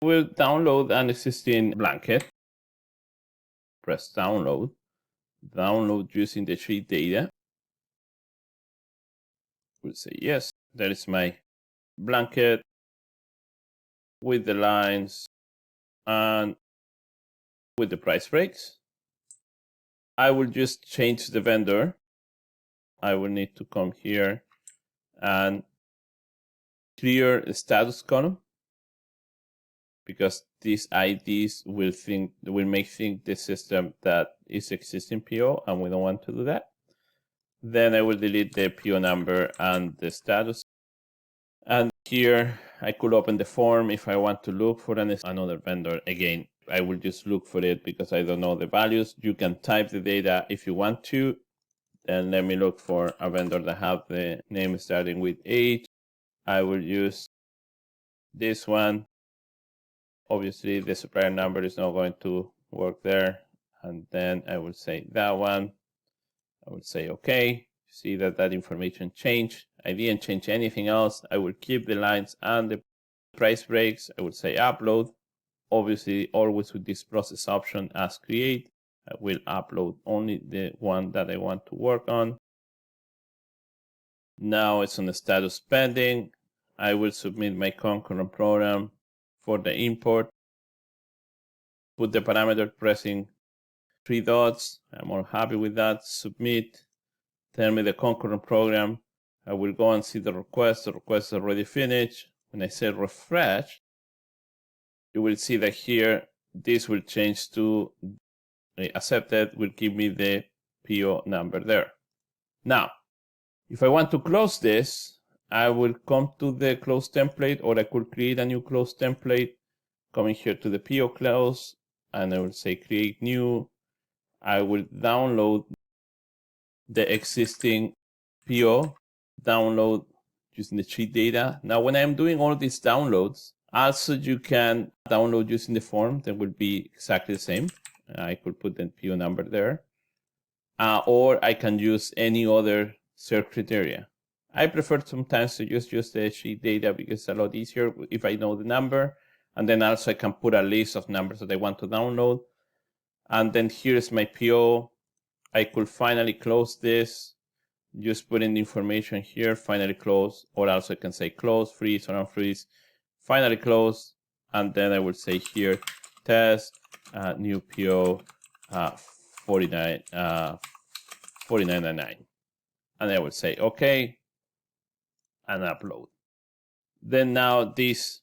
We'll download an existing blanket. Press download. Download using the sheet data. We'll say yes. That is my blanket with the lines and with the price breaks. I will just change the vendor. I will need to come here and clear the status column, because these IDs will make think the system that is existing PO, and we don't want to do that. Then I will delete the PO number and the status. And here I could open the form if I want to look for another vendor. Again, I will just look for it because I don't know the values. You can type the data if you want to. And let me look for a vendor that have the name starting with H. I will use this one. Obviously, the supplier number is not going to work there. And then I will say that one. I will say OK. See that information changed. I didn't change anything else. I will keep the lines and the price breaks. I will say upload. Obviously, always with this process option as create. I will upload only the one that I want to work on. Now it's on the status pending. I will submit my concurrent program for the import. Put the parameter pressing 3 dots. I'm all happy with that. Submit. Tell me the concurrent program. I will go and see the request. The request is already finished. When I say refresh, you will see that here this will change to accepted, will give me the PO number there. Now, if I want to close this, I will come to the close template, or I could create a new close template, coming here to the PO close, and I will say create new. I will download the existing PO, download using the sheet data. Now, when I'm doing all these downloads, also you can download using the form. That will be exactly the same. I could put the PO number there. Or I can use any other search criteria. I prefer sometimes to just use the sheet data because it's a lot easier if I know the number. And then also I can put a list of numbers that I want to download. And then here's my PO. I could finally close this. Just put in the information here, finally close. Or also I can say close, freeze, or unfreeze. Finally close. And then I will say here, test, new PO 49.99. And I will say OK and upload. Then now this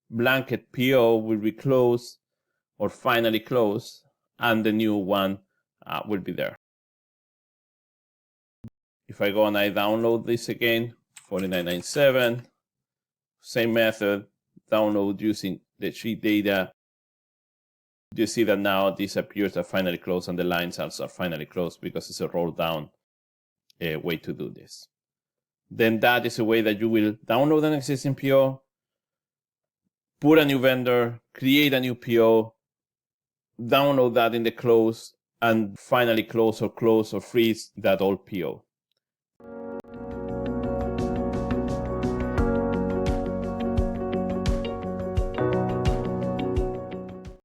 blanket PO will be closed or finally closed, and the new one will be there. If I go and I download this again, 49.97, same method, download using the sheet data. You see that now this appears as finally closed, and the lines also are finally closed because it's a roll down way to do this. Then that is a way that you will download an existing PO, put a new vendor, create a new PO, download that in the close, and finally close or freeze that old PO.